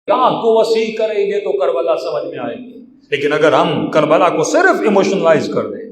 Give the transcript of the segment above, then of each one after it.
آنکھ کو وسیع کریں گے تو کربلا سمجھ میں آئے گی، لیکن اگر ہم کربلا کو صرف ایموشنلائز کر دیں،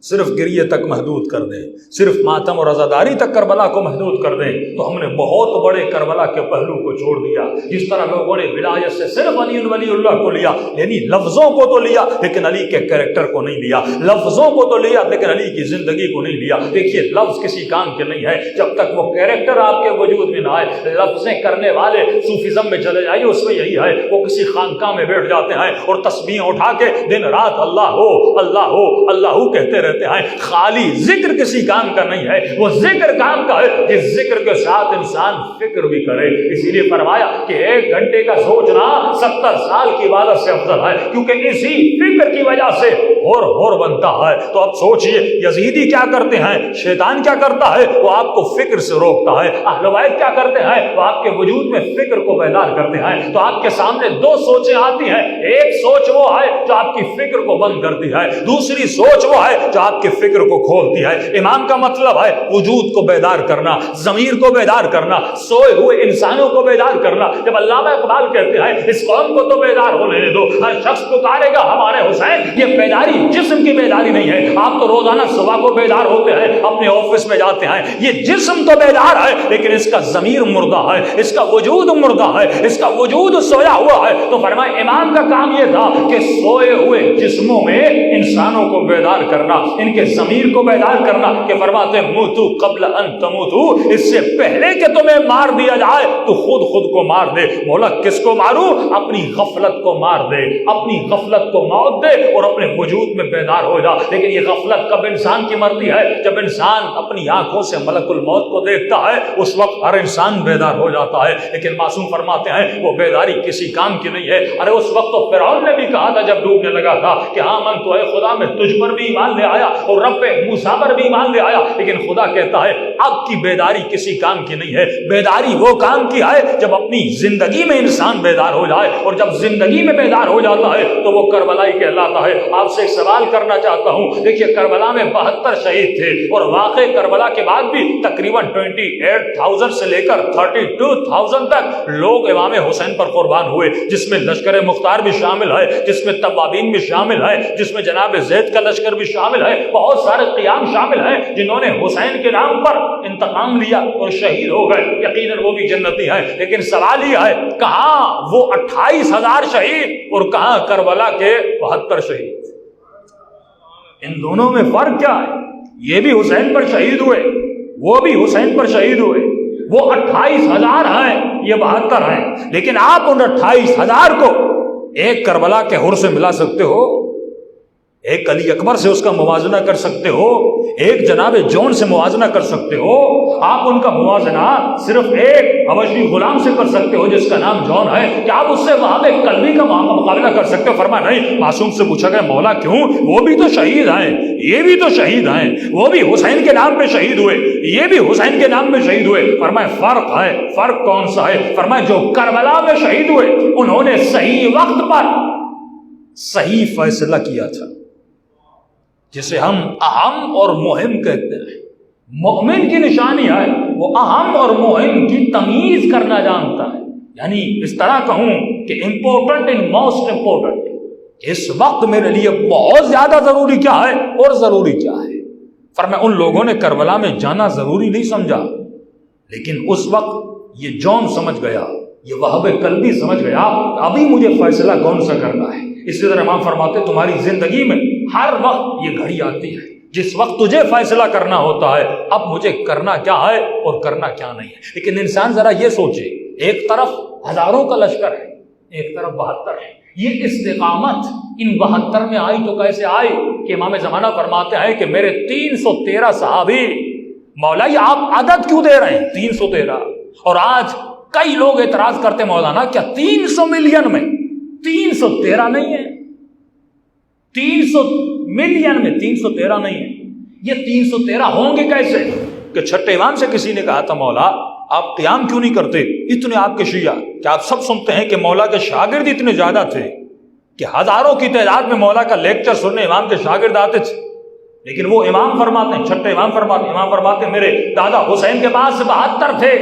صرف گریے تک محدود کر دیں، صرف ماتم اور عزاداری تک کربلا کو محدود کر دیں، تو ہم نے بہت بڑے کربلا کے پہلو کو چھوڑ دیا۔ جس طرح لوگوں نے ولایت سے صرف علی ولی اللہ کو لیا، یعنی لفظوں کو تو لیا لیکن علی کے کریکٹر کو نہیں لیا، لفظوں کو تو لیا لیکن علی کی زندگی کو نہیں لیا۔ دیکھیے لفظ کسی کام کے نہیں ہے جب تک وہ کریکٹر آپ کے وجود میں نہ آئے۔ لفظیں کرنے والے صوفیزم میں چلے جائیے، اس میں یہی ہے، وہ کسی خانقاہ میں بیٹھ جاتے ہیں اور تسبیح اٹھا کے دن رات اللہ ہو اللہ ہو اللہ ہو کہتے رہتے ہیں۔ خالی ذکر کسی کام کا نہیں ہے، وہ ذکر کام کا ہے جس ذکر کے ساتھ انسان فکر بھی کرے۔ اسی لیے فرمایا کہ 1 گھنٹے کا سوچنا 70 سال کی عبادت سے افضل ہے، کیونکہ اسی فکر کی وجہ سے ہور بنتا ہے۔ تو اب سوچئے یزیدی کیا کرتے ہیں، شیطان کیا کرتا ہے، وہ آپ کو فکر سے روکتا ہے۔ اہل بیت کیا کرتے ہیں، وہ آپ کے وجود میں فکر کو بیدار کرتے ہیں۔ تو آپ کے سامنے 2 سوچیں آتی ہیں، ایک سوچ وہ ہے جو آپ کی فکر کو بند کرتی ہے، دوسری سوچ وہ ہے جو آپ کے فکر کو کھولتی ہے۔ امام کا مطلب ہے وجود کو بیدار کرنا، ضمیر کو بیدار کرنا، سوئے ہوئے انسانوں کو بیدار کرنا۔ جب علامہ اقبال کہتے ہیں اس قوم کو تو بیدار ہو لینے دو، ہر شخص پکارے گا ہمارے حسین، یہ بیداری جسم کی بیداری نہیں ہے۔ آپ تو روزانہ صبح کو بیدار ہوتے ہیں، اپنے آفس میں جاتے ہیں، یہ جسم تو بیدار ہے لیکن اس کا ضمیر مردہ ہے، اس کا وجود مردہ ہے، اس کا وجود سویا ہوا ہے۔ تو فرمایا امام کا کام یہ تھا کہ سوئے ہوئے جسموں میں انسانوں کو بیدار کرنا، ان کے ضمیر کو بیدار کرنا، کہ فرماتے موتو قبل ان تموتو، اس سے پہلے کہ تمہیں مار دیا جائے تو خود کو مار دے۔ مولا کس کو ماروں، اپنی غفلت کو مار دے، اپنی غفلت کو موت دے اور اپنے وجود میں بیدار ہو جا۔ لیکن یہ غفلت کب انسان کی مرتی ہے، جب انسان اپنی آنکھوں سے ملک الموت کو دیکھتا ہے، اس وقت ہر انسان بیدار ہو جاتا ہے۔ لیکن معصوم فرماتے ہیں وہ بیداری کسی کام کی نہیں ہے۔ ارے اس وقت تو فرعون نے بھی کہا تھا جب ڈوبنے لگا تھا کہ ہاں من تو اے خدا میں تجھ پر بھی ایمان لے آیا اور رب موسیٰ پر بھی ایمان لے آیا، لیکن خدا کہتا ہے اب کی بیداری کسی کام کی نہیں ہے، بیداری وہ کام کی ہے جب اپنی زندگی میں انسان بیدار ہو جائے، اور جب زندگی میں بیدار ہو جاتا ہے تو وہ کربلائی کہلاتا ہے۔ آپ سے ایک سوال کرنا چاہتا ہوں، دیکھیے کربلا میں 72 شہید تھے، اور واقع کربلا کے بعد بھی تقریباً 28,000 سے لے کر 32,000 تک لوگ امام حسین پر قربان ہوئے، جس میں لشکر مختار بھی شامل ہے، جس میں توابین بھی شامل ہے، جس میں جناب زید کا لشکر بھی شامل ہے، بہت سارے قیام شامل ہیں جنہوں نے حسین کے نام پر انتقام لیا اور شہید ہو گئے۔ یقیناً وہ بھی جنتی ہیں، لیکن سوال یہ ہے کہاں وہ 28,000 شہید اور کہاں کربلا کے 72 شہید؟ ان دونوں میں فرق کیا ہے؟ یہ بھی حسین پر شہید ہوئے، وہ بھی حسین پر شہید ہوئے، وہ 28,000 ہیں، یہ 72 ہیں، لیکن آپ ان 28,000 کو ایک کربلا کے حر سے ملا سکتے ہو، ایک علی اکبر سے اس کا موازنہ کر سکتے ہو، ایک جناب جون سے موازنہ کر سکتے ہو، آپ ان کا موازنہ صرف ایک حبشی غلام سے کر سکتے ہو جس کا نام جون ہے، کہ آپ اس سے وہاں پہ قلبی کا مقابلہ کر سکتے ہو؟ فرمایا نہیں۔ معصوم سے پوچھا گیا مولا کیوں؟ وہ بھی تو شہید ہیں، یہ بھی تو شہید ہیں، وہ بھی حسین کے نام پہ شہید ہوئے، یہ بھی حسین کے نام پہ شہید ہوئے۔ فرمایا فرق ہے، فرق کون سا ہے؟ فرمایا جو کربلا میں شہید ہوئے انہوں نے صحیح وقت پر صحیح فیصلہ کیا تھا، جسے ہم اہم اور مہم کہتے ہیں۔ مومن کی نشانی ہے وہ اہم اور مہم کی تمیز کرنا جانتا ہے، یعنی اس طرح کہوں کہ امپورٹنٹ ان موسٹ امپورٹنٹ، اس وقت میرے لیے بہت زیادہ ضروری کیا ہے اور ضروری کیا ہے۔ فرمایا ان لوگوں نے کربلا میں جانا ضروری نہیں سمجھا، لیکن اس وقت یہ جون سمجھ گیا، یہ وہب قلبی سمجھ گیا ابھی مجھے فیصلہ کون سا کرنا ہے۔ اسی طرح امام فرماتے تمہاری زندگی میں ہر وقت یہ گھڑی آتی ہے جس وقت تجھے فیصلہ کرنا ہوتا ہے اب مجھے کرنا کیا ہے اور کرنا کیا نہیں ہے۔ لیکن انسان ذرا یہ سوچے، ایک طرف ہزاروں کا لشکر ہے، ایک طرف 72 ہے، یہ استقامت ان 72 میں آئی تو کیسے آئی کہ امام زمانہ فرماتے ہیں کہ میرے 313 صحابی، مولا یہ آپ عدد کیوں دے رہے ہیں 313؟ اور آج کئی لوگ اعتراض کرتے مولانا کیا 300 ملین میں 313 نہیں ہے؟ 300 ملین میں 313 نہیں ہے، یہ 313 ہوں گے کیسے؟ کہ چھٹے امام سے کسی نے کہا تھا مولا آپ قیام کیوں نہیں کرتے، اتنے آپ کے شیعہ، کیا آپ سب سنتے ہیں کہ مولا کے شاگرد اتنے زیادہ تھے کہ ہزاروں کی تعداد میں مولا کا لیکچر سننے امام کے شاگرد آتے تھے؟ لیکن وہ امام فرماتے ہیں، چھٹے امام فرماتے ہیں میرے دادا حسین کے پاس 72 تھے،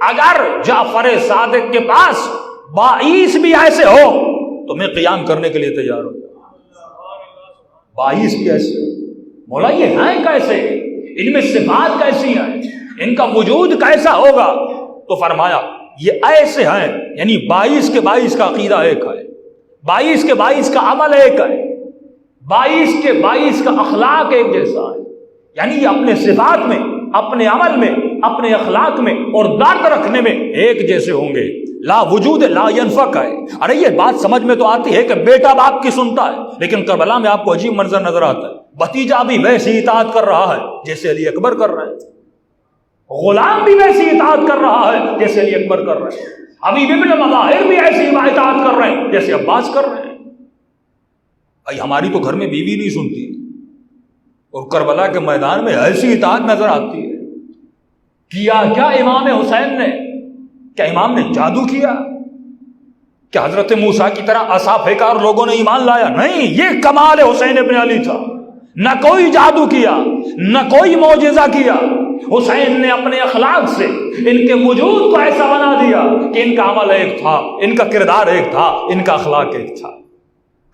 اگر جعفر صادق کے پاس 22 بھی ایسے ہو تو میں قیام کرنے کے لیے تیار ہوں. 22 بھی ایسے ہو. مولا یہ ہیں کیسے؟ ان میں صفات کیسی ہیں؟ ان کا وجود کیسا ہوگا؟ تو فرمایا یہ ایسے ہیں، یعنی 22 کے 22 کا عقیدہ ایک ہے، 22 کے 22 کا عمل ایک ہے، 22 کے 22 کا اخلاق ایک جیسا ہے. یعنی یہ اپنے صفات میں، اپنے عمل میں، اپنے اخلاق میں اور درد رکھنے میں ایک جیسے ہوں گے. لا وجود لا ينفق ہے. ارے یہ بات سمجھ میں تو آتی ہے کہ بیٹا باپ کی سنتا ہے، لیکن کربلا میں آپ کو عجیب منظر نظر آتا ہے. بھتیجا بھی ویسی اطاعت کر رہا ہے جیسے علی اکبر کر رہے ہیں، غلام بھی ویسی اطاعت کر رہا ہے جیسے علی اکبر کر رہے ہیں، حبیب ابن مظاہر بھی ایسی اطاعت کر رہے ہیں جیسے عباس کر رہے ہیں. بھائی ہماری تو گھر میں بیوی نہیں سنتی، اور کربلا کے میدان میں ایسی اطاعت نظر آتی ہے. کیا کیا امام حسین نے؟ کیا امام نے جادو کیا؟ کیا حضرت موسیٰ کی طرح عصا پھینکا اور لوگوں نے ایمان لایا؟ نہیں، یہ کمال حسین ابن علی تھا. نہ کوئی جادو کیا، نہ کوئی معجزہ کیا. حسین نے اپنے اخلاق سے ان کے وجود کو ایسا بنا دیا کہ ان کا عمل ایک تھا، ان کا کردار ایک تھا، ان کا اخلاق ایک تھا.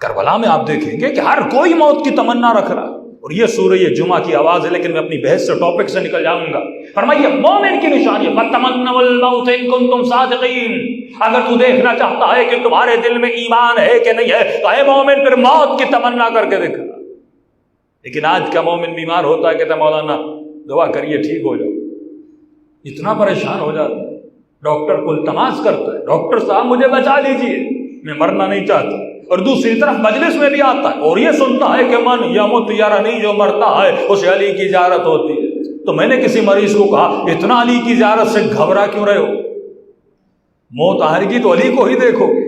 کربلا میں آپ دیکھیں گے کہ ہر کوئی موت کی تمنا رکھ رہا ہے. اور یہ سورہ جمعہ کی آواز ہے، لیکن میں اپنی بحث سے ٹاپک سے نکل جاؤں گا. فرمائیے مومن کی نشانی ہے فَتَمَنَّوُا الْمَوْتَ إِن كُنتُمْ صَادِقِينَ. اگر تو دیکھنا چاہتا ہے کہ تمہارے دل میں ایمان ہے کہ نہیں ہے تو اے مومن پھر موت کی تمنا کر کے دیکھنا. لیکن آج کا مومن بیمار ہوتا ہے کہتا ہے مولانا دعا کریے ٹھیک ہو جاؤ. اتنا پریشان ہو جاتا ہے، ڈاکٹر کو التماس کرتا ہے ڈاکٹر صاحب مجھے بچا لیجیے، میں مرنا نہیں چاہتا. اور دوسری طرف مجلس میں بھی آتا ہے اور یہ سنتا ہے کہ من یمت یرانی، جو مرتا ہے اسے علی کی زیارت ہوتی ہے. تو میں نے کسی مریض کو کہا اتنا علی کی زیارت سے گھبرا کیوں رہے ہو؟ موت آئے گی تو علی کو ہی دیکھو گے،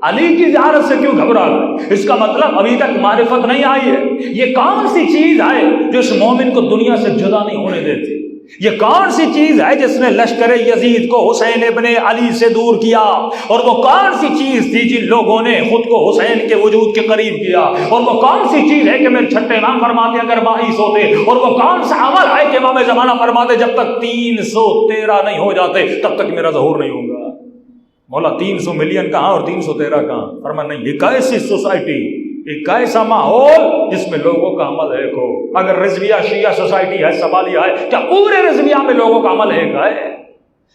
علی کی زیارت سے کیوں گھبرا رہے؟ اس کا مطلب ابھی تک معرفت نہیں آئی ہے. یہ کون سی چیز ہے جو اس مومن کو دنیا سے جدا نہیں ہونے دیتی؟ یہ کون سی چیز ہے جس نے لشکر یزید کو حسین ابن علی سے دور کیا؟ اور وہ کون سی چیز تھی جن لوگوں نے خود کو حسین کے وجود کے قریب کیا؟ اور وہ کون سی چیز ہے کہ میرے چھٹے امام فرماتے اگر 22 ہوتے؟ اور وہ کون سا عمل ہے کہ امام زمانہ فرماتے جب تک 313 نہیں ہو جاتے تب تک میرا ظہور نہیں ہوگا؟ مولا 300 ملین کہاں اور 313 کہاں؟ فرمایا نہیں، یہ کیسی سوسائٹی، ایک ایسا ماحول جس میں لوگوں کا عمل ایک ہو. اگر رضویہ شیعہ سوسائٹی ہے، سوال یہ ہے کیا پورے رضویہ میں لوگوں کا عمل ایک ہے؟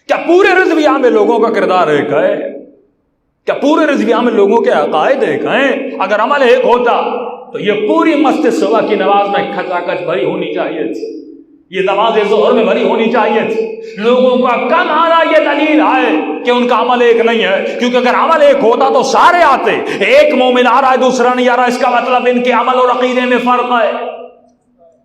کیا پورے رضویہ میں لوگوں کا کردار ایک ہے؟ کیا پورے رضویہ میں لوگوں کے عقائد ایک ہیں؟ اگر عمل ایک ہوتا تو یہ پوری مسجد صبح کی نماز میں کھچا کچ بھری ہونی چاہیے تھی، یہ نماز ظہر میں بھری ہونی چاہیے تھی. لوگوں کا کم آنا یہ دلیل ہے کہ ان کا عمل ایک نہیں ہے، کیونکہ اگر عمل ایک ہوتا تو سارے آتے. ایک مومن آ رہا ہے دوسرا نہیں آ رہا، اس کا مطلب ان کے عمل اور عقیدے میں فرق ہے.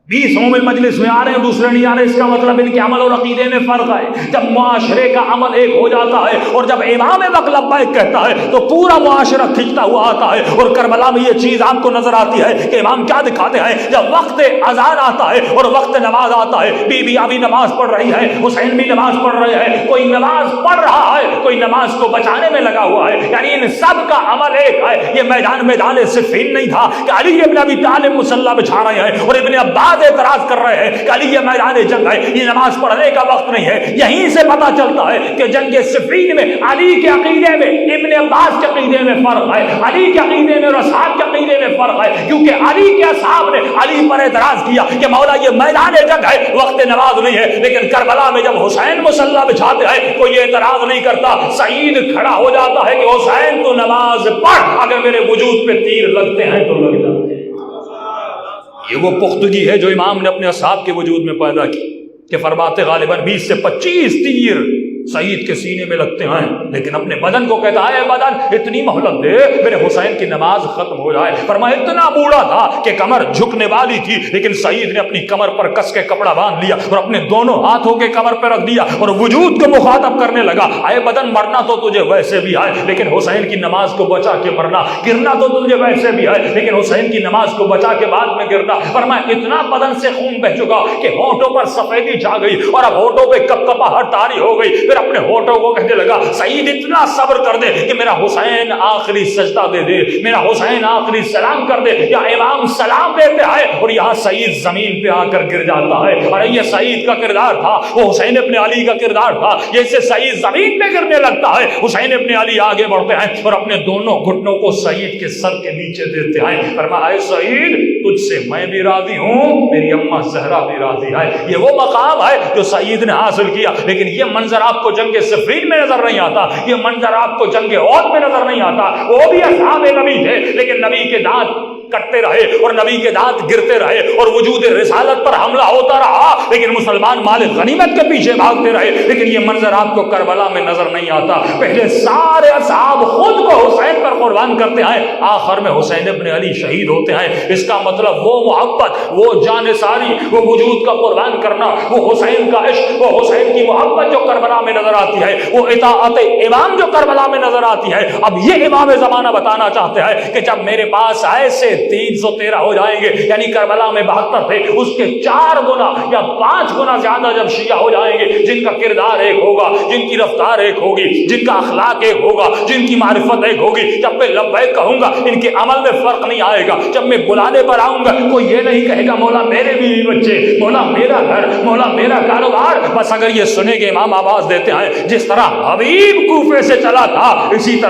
20 مومن مجلس میں آ رہے ہیں دوسرے نہیں آ رہے، اس کا مطلب ان کے عمل اور عقیدے میں فرق ہے. جب معاشرے کا عمل ایک ہو جاتا ہے اور جب امام وقت لبیک کہتا ہے تو پورا معاشرہ کھنچتا ہوا آتا ہے. اور کربلا میں یہ چیز آپ کو نظر آتی ہے کہ امام کیا دکھاتے ہیں؟ جب وقت اذان آتا ہے اور وقت نماز آتا ہے، بی بی ابھی نماز پڑھ رہی ہے، حسین بھی نماز پڑھ رہے ہیں، کوئی نماز پڑھ رہا ہے، کوئی نماز کو بچانے میں لگا ہوا ہے. یعنی ان سب کا عمل ایک ہے. یہ میدان صفین نہیں تھا کہ علی ابن ابی طالب مصلی بچھا رہے ہیں اور ابن عباس اعتراض کر رہے ہیں کہ علی یہ میدان جنگ ہے، یہ نماز پڑھنے کا وقت نہیں ہے. یہیں سے پتا چلتا ہے کہ جنگ صفین میں علی کے عقیدے میں ابن عباس کے عقیدے میں فرق ہے، علی کے عقیدے میں اور اصحاب کے عقیدے میں فرق ہے. کیونکہ علی کے اصحاب نے علی پر اعتراض کیا کہ مولا یہ میدان جنگ ہے، وقت نماز نہیں ہے. لیکن کربلا میں جب حسین مصلی بچھاتے ہیں کوئی یہ اعتراض نہیں کرتا. سعید کھڑا ہو جاتا ہے کہ حسین تو نماز پڑھ، اگر میرے وجود پہ تیر لگتے ہیں تو لگ جاتے ہیں. یہ وہ پختگی ہے جو امام نے اپنے اصحاب کے وجود میں پیدا کی کہ فرماتے غالباً 20 سے 25 تیر سعید کے سینے میں لگتے ہیں، لیکن اپنے بدن کو کہتا ہے بدن اتنی مہلت دے میرے حسین کی نماز ختم ہو جائے. فرمایا اتنا بوڑھا تھا کہ کمر جھکنے والی تھی، لیکن سعید نے اپنی کمر پر کس کے کپڑا باندھ لیا اور اپنے دونوں ہاتھوں کے کمر پہ رکھ دیا اور وجود کو مخاطب کرنے لگا. اے بدن مرنا تو تجھے ویسے بھی ہے، لیکن حسین کی نماز کو بچا کے مرنا. گرنا تو تجھے ویسے بھی ہے، لیکن حسین کی نماز کو بچا کے بعد میں گرنا. فرمایا اتنا بدن سے خون بہ چکا کہ ہونٹوں پر سفیدی چھا گئی اور اب ہونٹوں پہ کپکپاہٹ طاری ہو گئی. پھر اپنے ہونٹوں کو کہنے لگا سعید اتنا صبر کر دے کہ میرا حسین آخری سجدہ دے دے، میرا حسین آخری سلام کر دے، یا امام سلام دیتے آئے اور یہاں سعید زمین پہ آ کر گر جاتا ہے۔ اور یہ سعید کا کردار تھا، وہ حسین ابن علی کا کردار تھا، جیسے سعید زمین پہ گرنے لگتا ہے حسین ابن علی آگے بڑھتے ہیں اور اپنے دونوں گھٹنوں کو سعید کے سر کے نیچے دیتے ہیں، فرمایا اے سعید تجھ سے میں بھی راضی ہوں، میری اماں زہرا بھی راضی ہے۔ یہ وہ مقام ہے جو سعید نے حاصل کیا، لیکن یہ منظر آپ کو جنگ صفین میں نظر نہیں آتا، یہ منظر آپ کو جنگ احد میں نظر نہیں آتا۔ وہ بھی اصحاب نبی تھے لیکن نبی کے دانت کٹتے رہے اور نبی کے دانت گرتے رہے اور وجود رسالت پر حملہ ہوتا رہا، لیکن مسلمان مال غنیمت کے پیچھے بھاگتے رہے، لیکن یہ منظر آپ کو کربلا میں نظر نہیں آتا۔ پہلے سارے اصحاب خود کو حسین پر قربان کرتے ہیں، آخر میں حسین ابن علی شہید ہوتے ہیں۔ اس کا مطلب وہ محبت، وہ جان ساری، وہ وجود کا قربان کرنا، وہ حسین کا عشق، وہ حسین کی محبت جو کربلا میں نظر آتی ہے، وہ اطاعت امام جو کربلا میں نظر آتی ہے۔ اب یہ امام زمانہ بتانا چاہتے ہیں کہ جب میرے پاس ایسے 313 ہو جائیں گے، یعنی کربلا میں 72 تھے، اس کے 4 گنا یا 5 گنا زیادہ جب شیعہ ہو جائیں گے، جن کا کردار ایک ہوگا، جن کی رفتار ایک ہوگی، جن کا اخلاق ایک ہوگا، جن کی معرفت ایک ہوگی، جب میں لبیک کہوں گا ان کے عمل میں فرق نہیں آئے گا، جب میں بلانے پر آؤں گا کوئی یہ نہیں کہے گا مولا میرے بیوی بچے، مولا میرا گھر، مولا میرا کاروبار، بس اگر یہ سنے کہ امام آواز دیتے ہیں جس طرح حبیب کوفے سے چلا تھا اسی طرح